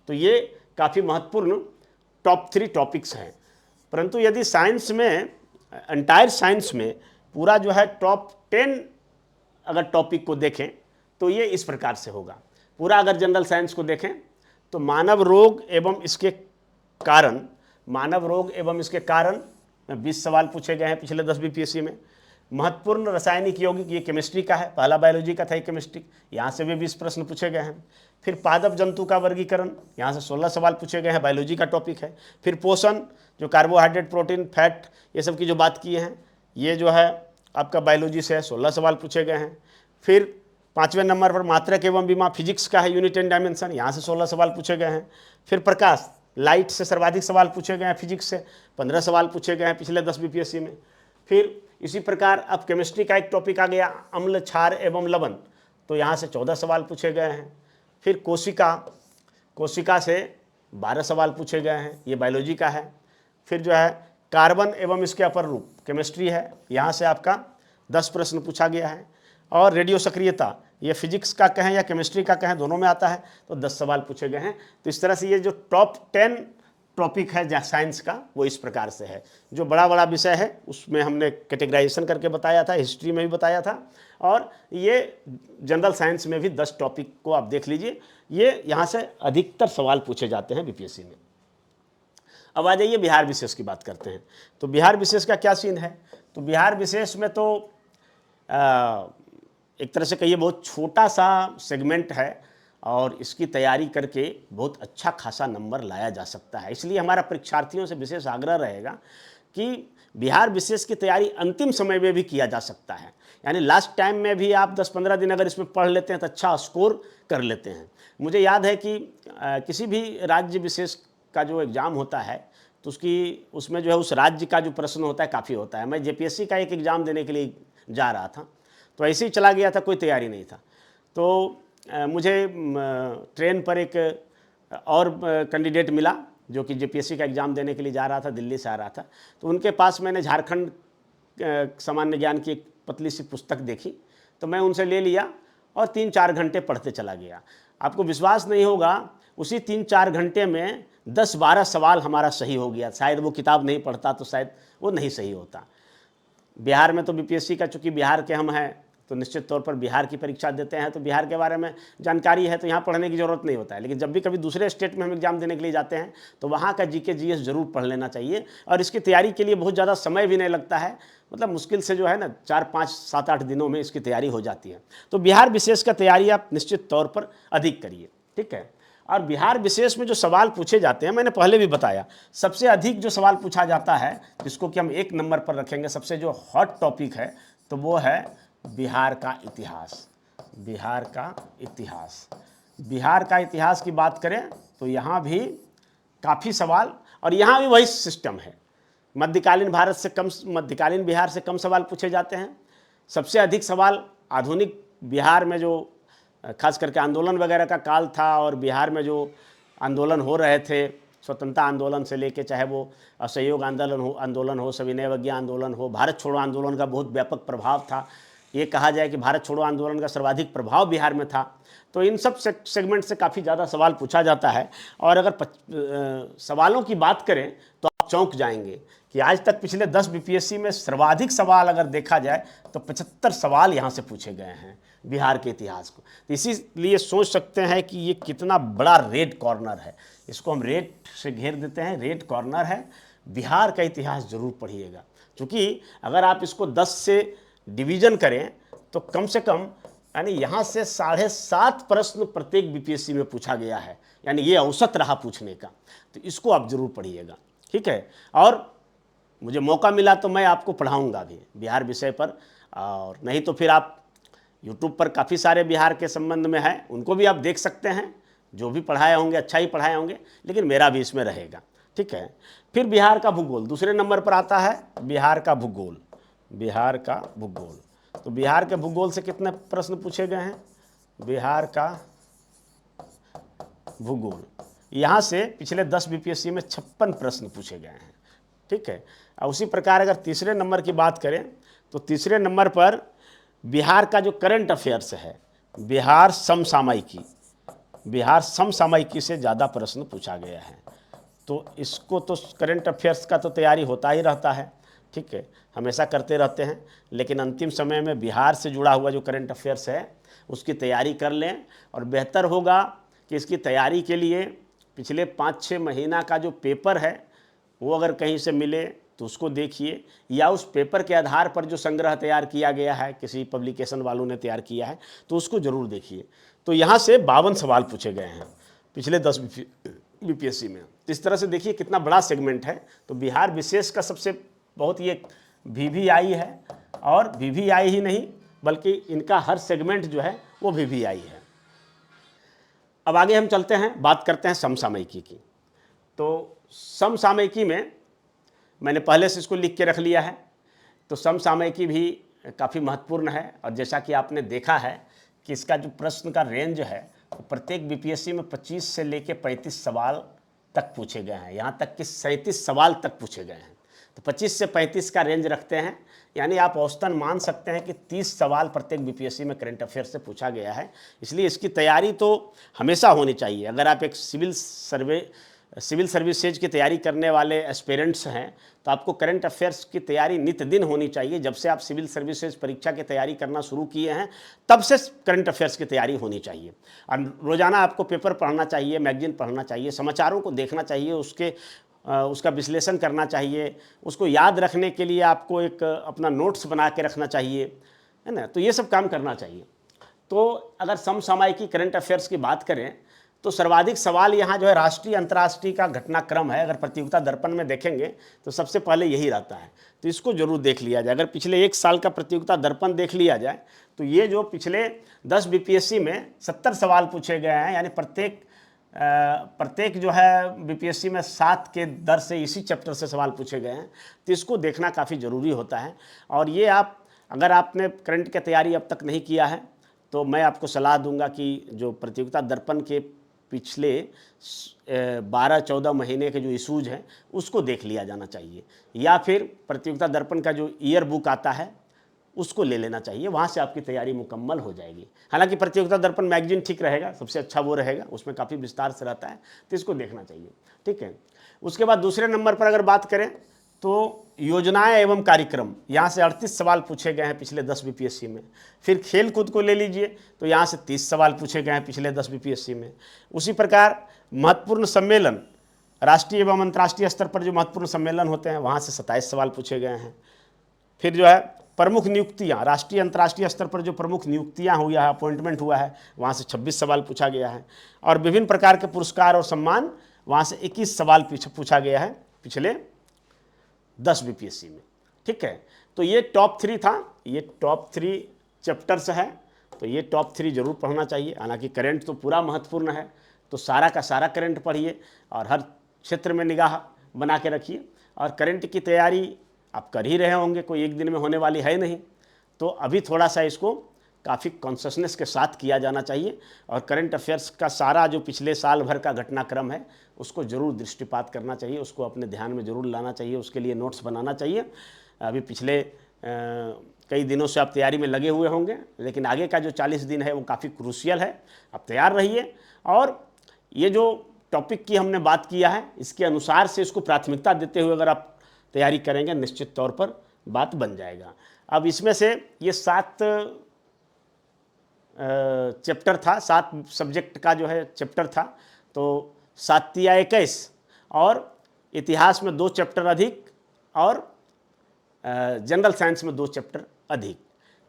तो ये काफ़ी महत्वपूर्ण टॉप 3 टॉपिक्स हैं। परंतु यदि साइंस में, एंटायर साइंस में पूरा जो है टॉप 10 अगर टॉपिक को देखें तो ये इस प्रकार से होगा। पूरा अगर जनरल साइंस को देखें तो मानव रोग एवं इसके कारण, मानव रोग एवं इसके कारण में 20 सवाल पूछे गए हैं पिछले 10 बीपीएससी में। महत्वपूर्ण रासायनिक यौगिक, ये केमिस्ट्री का है, पहला बायोलॉजी का था ये केमिस्ट्री, यहाँ से भी 20 प्रश्न पूछे गए हैं। फिर पादप जंतु का वर्गीकरण, यहाँ से 16 सवाल पूछे गए हैं, बायोलॉजी का टॉपिक है। फिर पोषण, जो कार्बोहाइड्रेट, प्रोटीन, फैट, ये सब की जो बात की हैं, ये जो है आपका बायोलॉजी से है, 16 सवाल पूछे गए हैं। फिर 5वें नंबर पर मात्रक एवं विमा, फिजिक्स का है, यूनिट एंड डायमेंशन, यहाँ से 16 सवाल पूछे गए हैं। फिर प्रकाश, लाइट से सर्वाधिक सवाल पूछे गए हैं, फिजिक्स से 15 सवाल पूछे गए हैं पिछले 10 बीपीएससी में। फिर इसी प्रकार अब केमिस्ट्री का एक टॉपिक आ गया, अम्ल, क्षार एवं लवण, तो यहाँ से 14 सवाल पूछे गए हैं। फिर कोशिका से 12 सवाल पूछे गए हैं, ये बायोलॉजी का है। फिर जो है कार्बन एवं इसके अपर रूप, केमिस्ट्री है, यहाँ से आपका 10 प्रश्न पूछा गया है। और रेडियो सक्रियता, ये फिजिक्स का कहें या केमिस्ट्री का कहें, दोनों में आता है, तो 10 सवाल पूछे गए हैं। तो इस तरह से ये जो टॉप 10 टॉपिक है साइंस का, वो इस प्रकार से है। जो बड़ा बड़ा विषय है उसमें हमने कैटेगराइजेशन करके बताया था, हिस्ट्री में भी बताया था, और ये जनरल साइंस में भी 10 टॉपिक को आप देख लीजिए। ये यहाँ से अधिकतर सवाल पूछे जाते हैं बीपीएससी में। अब आ जाइए बिहार विशेष की बात करते हैं। तो बिहार विशेष का क्या सीन है? तो बिहार विशेष में तो एक तरह से कहिए बहुत छोटा सा सेगमेंट है, और इसकी तैयारी करके बहुत अच्छा खासा नंबर लाया जा सकता है। इसलिए हमारा परीक्षार्थियों से विशेष आग्रह रहेगा कि बिहार विशेष की तैयारी अंतिम समय में भी किया जा सकता है। यानी लास्ट टाइम में भी आप 10-15 दिन अगर इसमें पढ़ लेते हैं तो अच्छा स्कोर कर लेते हैं। मुझे याद है कि किसी भी राज्य विशेष का जो एग्ज़ाम होता है तो उसमें जो है उस राज्य का जो प्रश्न होता है काफ़ी होता है। मैं जेपीएससी का एक एग्ज़ाम देने के लिए जा रहा था, तो ऐसे ही चला गया था, कोई तैयारी नहीं था। तो मुझे ट्रेन पर एक और कैंडिडेट मिला जो कि जेपीएससी का एग्ज़ाम देने के लिए जा रहा था, दिल्ली से आ रहा था। तो उनके पास मैंने झारखंड सामान्य ज्ञान की एक पतली सी पुस्तक देखी, तो मैं उनसे ले लिया और 3-4 घंटे पढ़ते चला गया। आपको विश्वास नहीं होगा, उसी 3-4 घंटे में 10-12 सवाल हमारा सही हो गया। शायद वो किताब नहीं पढ़ता तो शायद वो नहीं सही होता। बिहार में तो बीपीएससी का, चूँकि बिहार के हम हैं तो निश्चित तौर पर बिहार की परीक्षा देते हैं, तो बिहार के बारे में जानकारी है, तो यहाँ पढ़ने की ज़रूरत नहीं होता है। लेकिन जब भी कभी दूसरे स्टेट में हम एग्जाम देने के लिए जाते हैं तो वहाँ का जीके जीएस जरूर पढ़ लेना चाहिए, और इसकी तैयारी के लिए बहुत ज़्यादा समय भी नहीं लगता है। मतलब मुश्किल से जो है ना 4-5-7-8 दिनों में इसकी तैयारी हो जाती है। तो बिहार विशेष का तैयारी आप निश्चित तौर पर अधिक करिए, ठीक है। और बिहार विशेष में जो सवाल पूछे जाते हैं, मैंने पहले भी बताया, सबसे अधिक जो सवाल पूछा जाता है जिसको कि हम 1 नंबर पर रखेंगे, सबसे जो हॉट टॉपिक है, तो वो है बिहार का इतिहास। बिहार का इतिहास, बिहार का इतिहास की बात करें तो यहाँ भी काफ़ी सवाल, और यहाँ भी वही सिस्टम है। मध्यकालीन बिहार से कम सवाल पूछे जाते हैं। सबसे अधिक सवाल आधुनिक बिहार में जो खास करके आंदोलन वगैरह का काल था, और बिहार में जो आंदोलन हो रहे थे, स्वतंत्रता आंदोलन से लेके चाहे वो असहयोग आंदोलन हो, सविनय अवज्ञा आंदोलन हो, भारत छोड़ो आंदोलन का बहुत व्यापक प्रभाव था। ये कहा जाए कि भारत छोड़ो आंदोलन का सर्वाधिक प्रभाव बिहार में था। तो इन सब सेगमेंट से काफ़ी ज़्यादा सवाल पूछा जाता है। और अगर सवालों की बात करें तो आप चौंक जाएंगे कि आज तक पिछले 10 बीपीएससी में सर्वाधिक सवाल अगर देखा जाए तो 75 सवाल यहाँ से पूछे गए हैं बिहार के इतिहास को। तो इसीलिए सोच सकते हैं कि ये कितना बड़ा रेड कॉर्नर है। इसको हम रेड से घेर देते हैं, रेड कॉर्नर है। बिहार का इतिहास जरूर पढ़िएगा, क्योंकि अगर आप इसको 10 से डिवीज़न करें तो कम से कम यानी यहाँ से 7.5 प्रश्न प्रत्येक बीपीएससी में पूछा गया है। यानी ये औसत रहा पूछने का, तो इसको आप जरूर पढ़िएगा, ठीक है। और मुझे मौका मिला तो मैं आपको पढ़ाऊँगा भी बिहार विषय पर, और नहीं तो फिर आप यूट्यूब पर काफ़ी सारे बिहार के संबंध में हैं, उनको भी आप देख सकते हैं। जो भी पढ़ाए होंगे अच्छा ही पढ़ाए होंगे, लेकिन मेरा भी इसमें रहेगा, ठीक है। फिर बिहार का भूगोल दूसरे नंबर पर आता है। बिहार का भूगोल, बिहार का भूगोल, तो बिहार के भूगोल से कितने प्रश्न पूछे गए हैं? बिहार का भूगोल, यहाँ से पिछले 10 बीपीएससी में 56 प्रश्न पूछे गए हैं, ठीक है। और उसी प्रकार अगर तीसरे नंबर की बात करें तो तीसरे नंबर पर बिहार का जो करंट अफेयर्स है, बिहार समसामयिकी, बिहार समसामयिकी से ज़्यादा प्रश्न पूछा गया है। तो इसको तो करंट अफेयर्स का तो तैयारी होता ही रहता है, ठीक है, हमेशा करते रहते हैं। लेकिन अंतिम समय में बिहार से जुड़ा हुआ जो करंट अफेयर्स है उसकी तैयारी कर लें, और बेहतर होगा कि इसकी तैयारी के लिए पिछले 5-6 महीना का जो पेपर है वो अगर कहीं से मिले तो उसको देखिए, या उस पेपर के आधार पर जो संग्रह तैयार किया गया है, किसी पब्लिकेशन वालों ने तैयार किया है, तो उसको ज़रूर देखिए। तो यहाँ से 52 सवाल पूछे गए हैं पिछले 10 बीपीएससी में। तो इस तरह से देखिए कितना बड़ा सेगमेंट है। तो बिहार विशेष का सबसे बहुत ये वीवीआई है, और वीवीआई ही नहीं बल्कि इनका हर सेगमेंट जो है वो वीवीआई है। अब आगे हम चलते हैं, बात करते हैं समसामयिकी की। तो समसामयिकी में मैंने पहले से इसको लिख के रख लिया है तो समसामयिकी भी काफ़ी महत्वपूर्ण है। और जैसा कि आपने देखा है कि इसका जो प्रश्न का रेंज है तो प्रत्येक बीपीएससी में 25 से लेकर 35 सवाल तक पूछे गए हैं, यहाँ तक कि 37 सवाल तक पूछे गए हैं। तो 25 से 35 का रेंज रखते हैं, यानी आप औसतन मान सकते हैं कि 30 सवाल प्रत्येक बीपीएससी में करंट अफेयर्स से पूछा गया है। इसलिए इसकी तैयारी तो हमेशा होनी चाहिए। अगर आप एक सिविल सर्विसेज की तैयारी करने वाले एस्पिरेंट्स हैं तो आपको करंट अफेयर्स की तैयारी नित्य दिन होनी चाहिए। जब से आप सिविल सर्विसेज परीक्षा की तैयारी करना शुरू किए हैं तब से करंट अफेयर्स की तैयारी होनी चाहिए। और रोज़ाना आपको पेपर पढ़ना चाहिए, मैगजीन पढ़ना चाहिए, समाचारों को देखना चाहिए, उसका विश्लेषण करना चाहिए, उसको याद रखने के लिए आपको एक अपना नोट्स बना के रखना चाहिए, है ना। तो ये सब काम करना चाहिए। तो अगर समसामयिकी करंट अफेयर्स की बात करें तो सर्वाधिक सवाल यहाँ जो है राष्ट्रीय अंतर्राष्ट्रीय का घटनाक्रम है। अगर प्रतियोगिता दर्पण में देखेंगे तो सबसे पहले यही रहता है, तो इसको जरूर देख लिया जाए। अगर पिछले 1 साल का प्रतियोगिता दर्पण देख लिया जाए तो ये जो पिछले 10 बीपीएससी में 70 सवाल पूछे गए हैं, यानी प्रत्येक जो है बीपीएससी में 7 के दर से इसी चैप्टर से सवाल पूछे गए हैं। तो इसको देखना काफ़ी ज़रूरी होता है। और ये अगर आपने करंट की तैयारी अब तक नहीं किया है तो मैं आपको सलाह दूंगा कि जो प्रतियोगिता दर्पण के पिछले 12-14 महीने के जो इशूज हैं उसको देख लिया जाना चाहिए, या फिर प्रतियोगिता दर्पण का जो ईयर बुक आता है उसको ले लेना चाहिए। वहाँ से आपकी तैयारी मुकम्मल हो जाएगी। हालांकि प्रतियोगिता दर्पण मैगजीन ठीक रहेगा, सबसे अच्छा वो रहेगा, उसमें काफ़ी विस्तार से रहता है, तो इसको देखना चाहिए। ठीक है। उसके बाद दूसरे नंबर पर अगर बात करें तो योजनाएं एवं कार्यक्रम, यहाँ से 38 सवाल पूछे गए हैं पिछले 10 बीपीएससी में। फिर खेल कूद को ले लीजिए तो यहाँ से 30 सवाल पूछे गए हैं पिछले 10 बीपीएससी में। उसी प्रकार महत्वपूर्ण सम्मेलन, राष्ट्रीय एवं अंतर्राष्ट्रीय स्तर पर जो महत्वपूर्ण सम्मेलन होते हैं वहाँ से 27 सवाल पूछे गए हैं। फिर जो है प्रमुख नियुक्तियाँ, राष्ट्रीय अंतर्राष्ट्रीय स्तर पर जो प्रमुख नियुक्तियाँ हुआ है, अपॉइंटमेंट हुआ है, वहाँ से 26 सवाल पूछा गया है। और विभिन्न प्रकार के पुरस्कार और सम्मान, वहाँ से 21 सवाल पूछा गया है पिछले 10 बीपीएससी में। ठीक है। तो ये टॉप 3 था, ये टॉप 3 चैप्टर्स है, तो ये टॉप 3 जरूर पढ़ना चाहिए। हालांकि करंट तो पूरा महत्वपूर्ण है, तो सारा का सारा करंट पढ़िए और हर क्षेत्र में निगाह बना के रखिए। और करंट की तैयारी आप कर ही रहे होंगे, कोई एक दिन में होने वाली है नहीं, तो अभी थोड़ा सा इसको काफ़ी कॉन्शसनेस के साथ किया जाना चाहिए। और करंट अफेयर्स का सारा जो पिछले साल भर का घटनाक्रम है उसको ज़रूर दृष्टिपात करना चाहिए, उसको अपने ध्यान में ज़रूर लाना चाहिए, उसके लिए नोट्स बनाना चाहिए। अभी पिछले कई दिनों से आप तैयारी में लगे हुए होंगे, लेकिन आगे का जो 40 दिन है वो काफ़ी क्रूशियल है। आप तैयार रहिए और ये जो टॉपिक की हमने बात किया है इसके अनुसार से इसको प्राथमिकता देते हुए अगर आप तैयारी करेंगे निश्चित तौर पर बात बन जाएगा। अब इसमें से ये 7 चैप्टर था, 7 सब्जेक्ट का जो है चैप्टर था, तो 7 या 21 और इतिहास में 2 चैप्टर अधिक और जनरल साइंस में 2 चैप्टर अधिक,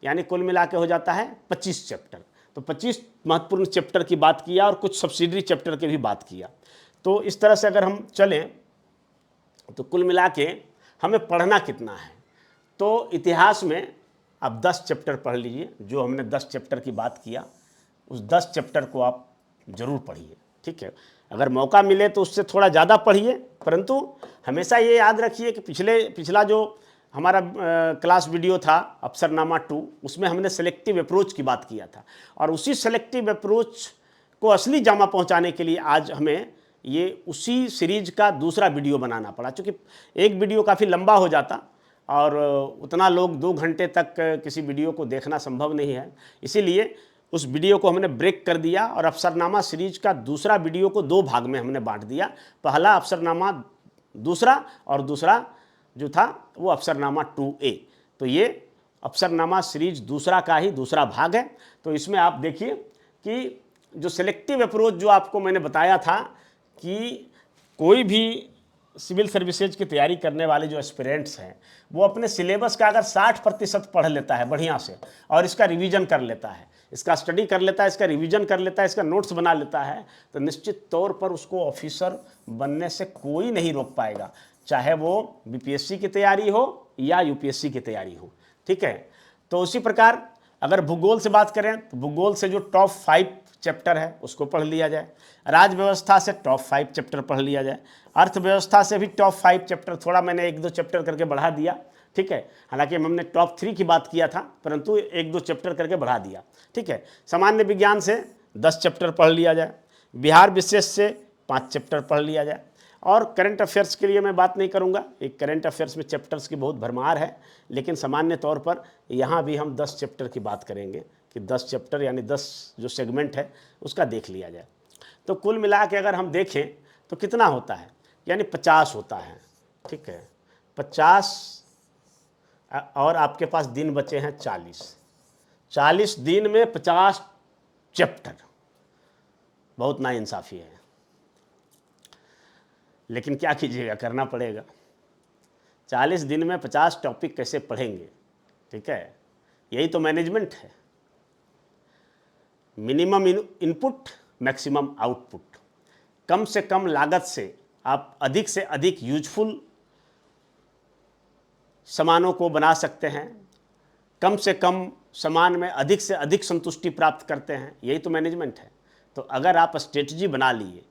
यानी कुल मिला के हो जाता है 25 चैप्टर। तो 25 महत्वपूर्ण चैप्टर की बात किया और कुछ सब्सिडरी चैप्टर की भी बात किया। तो इस तरह से अगर हम चलें तो कुल मिला के हमें पढ़ना कितना है, तो इतिहास में आप 10 चैप्टर पढ़ लीजिए। जो हमने 10 चैप्टर की बात किया उस 10 चैप्टर को आप ज़रूर पढ़िए। ठीक है। अगर मौका मिले तो उससे थोड़ा ज़्यादा पढ़िए, परंतु हमेशा ये याद रखिए कि पिछला जो हमारा क्लास वीडियो था अफसरनामा 2, उसमें हमने सेलेक्टिव अप्रोच की बात किया था। और उसी सेलेक्टिव अप्रोच को असली जामा पहुंचाने के लिए आज हमें ये उसी सीरीज का दूसरा वीडियो बनाना पड़ा, क्योंकि एक वीडियो काफ़ी लंबा हो जाता और उतना लोग 2 घंटे तक किसी वीडियो को देखना संभव नहीं है। इसीलिए उस वीडियो को हमने ब्रेक कर दिया और अफसरनामा सीरीज का दूसरा वीडियो को 2 भाग में हमने बांट दिया। पहला अफसरनामा दूसरा, और दूसरा जो था वो अफसरनामा 2A। तो ये अफसरनामा सीरीज दूसरा का ही दूसरा भाग है। तो इसमें आप देखिए कि जो सेलेक्टिव अप्रोच जो आपको मैंने बताया था कि कोई भी सिविल सर्विसेज की तैयारी करने वाले जो एस्पिरेंट्स हैं वो अपने सिलेबस का अगर 60% पढ़ लेता है बढ़िया से और इसका रिवीजन कर लेता है, इसका स्टडी कर लेता है, इसका रिवीजन कर लेता है, इसका नोट्स बना लेता है, तो निश्चित तौर पर उसको ऑफिसर बनने से कोई नहीं रोक पाएगा, चाहे वो बीपीएससी की तैयारी हो या यूपीएससी की तैयारी हो। ठीक है। तो उसी प्रकार अगर भूगोल से बात करें तो भूगोल से जो टॉप 5 चैप्टर है उसको पढ़ लिया जाए, राज्य व्यवस्था से टॉप 5 चैप्टर पढ़ लिया जाए, अर्थव्यवस्था से भी टॉप 5 चैप्टर, थोड़ा मैंने 1-2 चैप्टर करके बढ़ा दिया ठीक है। हालांकि हमने टॉप 3 की बात किया था, परंतु 1-2 चैप्टर करके बढ़ा दिया, ठीक है। सामान्य विज्ञान से 10 चैप्टर पढ़ लिया जाए, बिहार विशेष से 5 चैप्टर पढ़ लिया जाए, और करंट अफेयर्स के लिए मैं बात नहीं करूंगा, एक करंट अफेयर्स में चैप्टर्स की बहुत भरमार है, लेकिन सामान्य तौर पर यहाँ भी हम 10 चैप्टर की बात करेंगे कि 10 चैप्टर यानी 10 जो सेगमेंट है उसका देख लिया जाए। तो कुल मिला के अगर हम देखें तो कितना होता है, यानी 50 होता है, ठीक है। 50 और आपके पास दिन बचे हैं 40 दिन में 50 चैप्टर, बहुत नाइंसाफ़ी है, लेकिन क्या कीजिएगा, करना पड़ेगा। 40 दिन में 50 टॉपिक कैसे पढ़ेंगे, ठीक है। यही तो मैनेजमेंट है, मिनिमम इनपुट मैक्सिमम आउटपुट। कम से कम लागत से आप अधिक से अधिक यूजफुल सामानों को बना सकते हैं, कम से कम सामान में अधिक से अधिक संतुष्टि प्राप्त करते हैं, यही तो मैनेजमेंट है। तो अगर आप स्ट्रेटजी बना लिए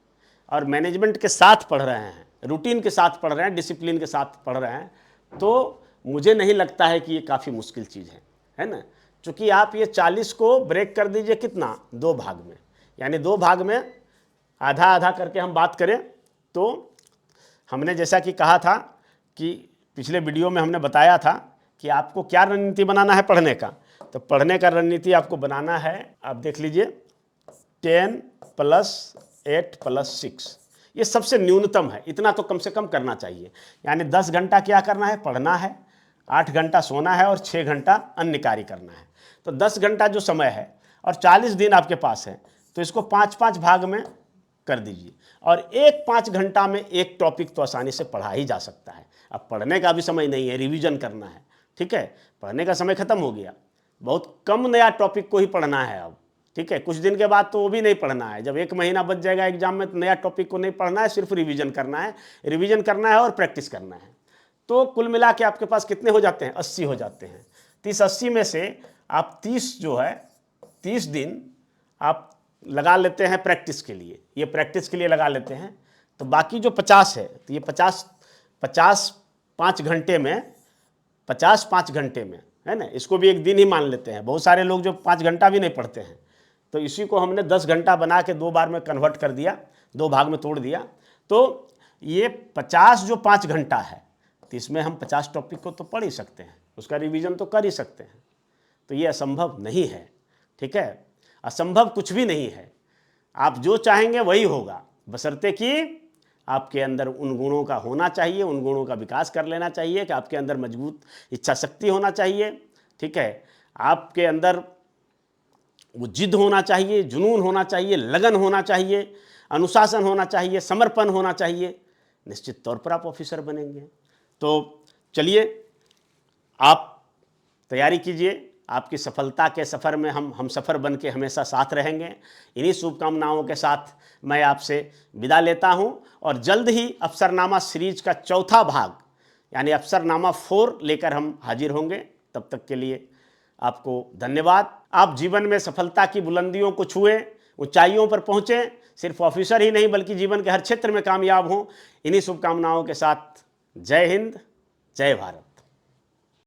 और मैनेजमेंट के साथ पढ़ रहे हैं, रूटीन के साथ पढ़ रहे हैं, डिसिप्लिन के साथ पढ़ रहे हैं, तो मुझे नहीं लगता है कि ये काफ़ी मुश्किल चीज़ है ना। चूँकि आप ये 40 को ब्रेक कर दीजिए कितना, 2 भाग में, यानी 2 भाग में आधा आधा करके हम बात करें तो हमने जैसा कि कहा था कि पिछले वीडियो में हमने बताया था कि आपको क्या रणनीति बनाना है पढ़ने का। तो पढ़ने का रणनीति आपको बनाना है, आप देख लीजिए 10 + 8 + 6, ये सबसे न्यूनतम है, इतना तो कम से कम करना चाहिए। यानी 10 घंटा क्या करना है, पढ़ना है, 8 घंटा सोना है और 6 घंटा अन्य कार्य करना है। तो 10 घंटा जो समय है और 40 दिन आपके पास है, तो इसको 5-5 भाग में कर दीजिए, और 5 घंटा में एक टॉपिक तो आसानी से पढ़ा ही जा सकता है। अब पढ़ने का भी समय नहीं है, रिवीजन करना है, ठीक है। पढ़ने का समय खत्म हो गया, बहुत कम नया टॉपिक को ही पढ़ना है अब, ठीक है। कुछ दिन के बाद तो वो भी नहीं पढ़ना है, जब 1 महीना बच जाएगा एग्जाम में तो नया टॉपिक को नहीं पढ़ना है, सिर्फ रिवीजन करना है और प्रैक्टिस करना है। तो कुल मिला के आपके पास कितने हो जाते हैं, 80 हो जाते हैं। 30-80 में से आप 30 जो है 30 दिन आप लगा लेते हैं प्रैक्टिस के लिए, ये प्रैक्टिस के लिए लगा लेते हैं। तो बाकी जो 50 है, तो ये 50 5 घंटे में, 50 5 घंटे में, है ना, इसको भी एक दिन ही मान लेते हैं। बहुत सारे लोग जो 5 घंटा भी नहीं पढ़ते हैं, तो इसी को हमने 10 घंटा बना के 2 बार में कन्वर्ट कर दिया, 2 भाग में तोड़ दिया। तो ये 50 जो 5 घंटा है, तो इसमें हम 50 टॉपिक को तो पढ़ ही सकते हैं, उसका रिवीजन तो कर ही सकते हैं। तो ये असंभव नहीं है, ठीक है। असंभव कुछ भी नहीं है, आप जो चाहेंगे वही होगा, बशर्ते कि आपके अंदर उन गुणों का होना चाहिए, उन गुणों का विकास कर लेना चाहिए कि आपके अंदर मजबूत इच्छा शक्ति होना चाहिए, ठीक है। आपके अंदर वो जिद होना चाहिए, जुनून होना चाहिए, लगन होना चाहिए, अनुशासन होना चाहिए, समर्पण होना चाहिए, निश्चित तौर पर आप ऑफिसर बनेंगे। तो चलिए आप तैयारी कीजिए, आपकी सफलता के सफ़र में हम सफ़र बन के हमेशा साथ रहेंगे। इन्हीं शुभकामनाओं के साथ मैं आपसे विदा लेता हूं, और जल्द ही अफसरनामा सीरीज का 4था भाग यानी अफसरनामा 4 लेकर हम हाजिर होंगे। तब तक के लिए आपको धन्यवाद। आप जीवन में सफलता की बुलंदियों को छुएं, ऊंचाइयों पर पहुँचें, सिर्फ ऑफिसर ही नहीं बल्कि जीवन के हर क्षेत्र में कामयाब हों। इन्हीं शुभकामनाओं के साथ जय हिंद, जय भारत।